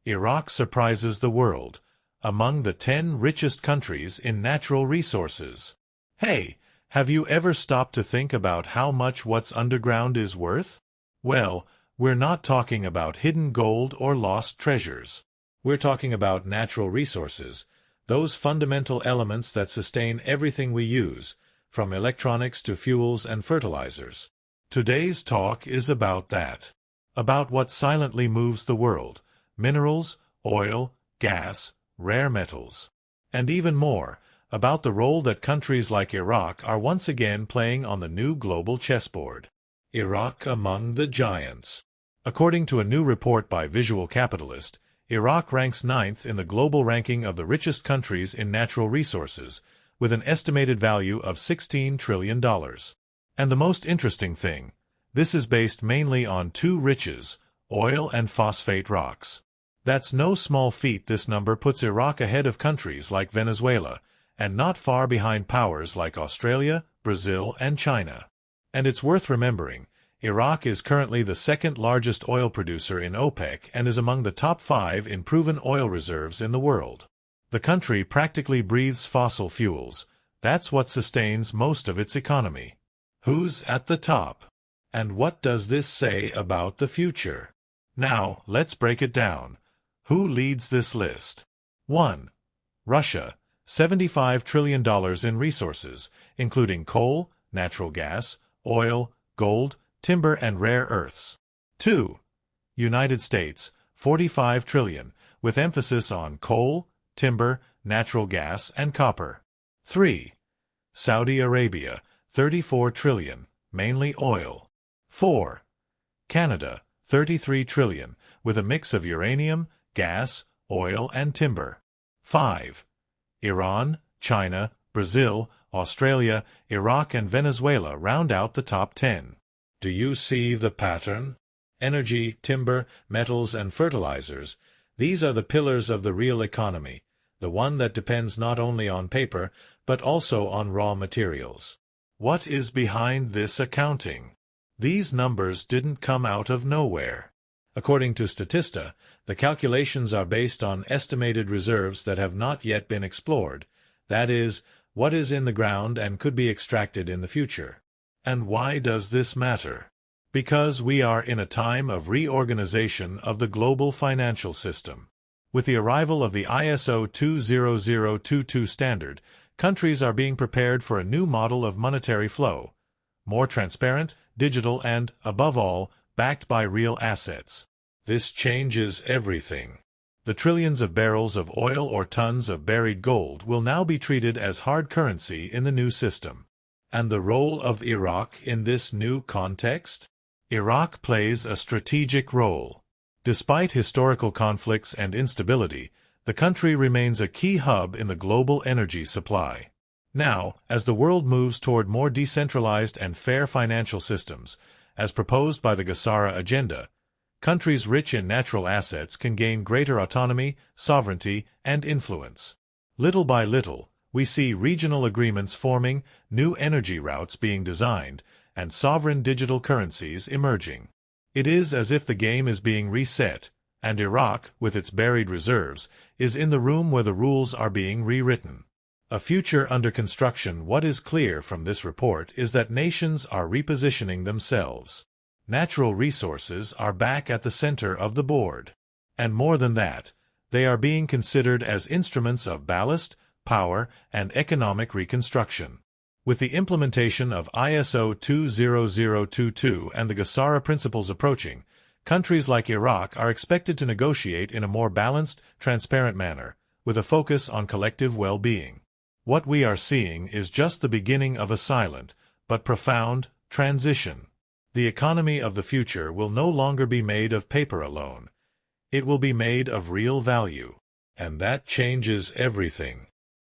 Iraq surprises the world, among the 10 richest countries in natural resources. Hey, have you ever stopped to think about how much what's underground is worth? Well, we're not talking about hidden gold or lost treasures. We're talking about natural resources, those fundamental elements that sustain everything we use, from electronics to fuels and fertilizers. Today's talk is about that. About what silently moves the world: minerals, oil, gas, rare metals. And even more, about the role that countries like Iraq are once again playing on the new global chessboard. Iraq among the giants. According to a new report by Visual Capitalist, Iraq ranks 9th in the global ranking of the richest countries in natural resources, with an estimated value of $16 trillion. And the most interesting thing, this is based mainly on two riches, oil and phosphate rocks. That's no small feat. This number puts Iraq ahead of countries like Venezuela, and not far behind powers like Australia, Brazil, and China. And it's worth remembering, Iraq is currently the second largest oil producer in OPEC and is among the top 5 in proven oil reserves in the world. The country practically breathes fossil fuels. That's what sustains most of its economy. Who's at the top? And what does this say about the future? Now, let's break it down. Who leads this list? 1. Russia, $75 trillion in resources, including coal, natural gas, oil, gold, timber, and rare earths. 2. United States, $45 trillion, with emphasis on coal, timber, natural gas, and copper. 3. Saudi Arabia, $34 trillion, mainly oil. 4. Canada, $33 trillion, with a mix of uranium, gas, oil, and timber. 5. Iran, China, Brazil, Australia, Iraq, and Venezuela round out the top 10. Do you see the pattern? Energy, timber, metals, and fertilizers, these are the pillars of the real economy, the one that depends not only on paper, but also on raw materials. What is behind this accounting? These numbers didn't come out of nowhere. According to Statista, the calculations are based on estimated reserves that have not yet been explored, that is, what is in the ground and could be extracted in the future. And why does this matter? Because we are in a time of reorganization of the global financial system. With the arrival of the ISO 20022 standard, countries are being prepared for a new model of monetary flow, more transparent, digital, and, above all, backed by real assets. This changes everything. The trillions of barrels of oil or tons of buried gold will now be treated as hard currency in the new system. And the role of Iraq in this new context? Iraq plays a strategic role. Despite historical conflicts and instability, the country remains a key hub in the global energy supply. Now, as the world moves toward more decentralized and fair financial systems, as proposed by the Gesara agenda, countries rich in natural assets can gain greater autonomy, sovereignty, and influence. Little by little, we see regional agreements forming, new energy routes being designed, and sovereign digital currencies emerging. It is as if the game is being reset, and Iraq, with its buried reserves, is in the room where the rules are being rewritten. A future under construction. What is clear from this report is that nations are repositioning themselves. Natural resources are back at the center of the board. And more than that, they are being considered as instruments of ballast, power, and economic reconstruction. With the implementation of ISO 20022 and the Gesara principles approaching, countries like Iraq are expected to negotiate in a more balanced, transparent manner, with a focus on collective well-being. What we are seeing is just the beginning of a silent, but profound, transition. The economy of the future will no longer be made of paper alone. It will be made of real value. And that changes everything.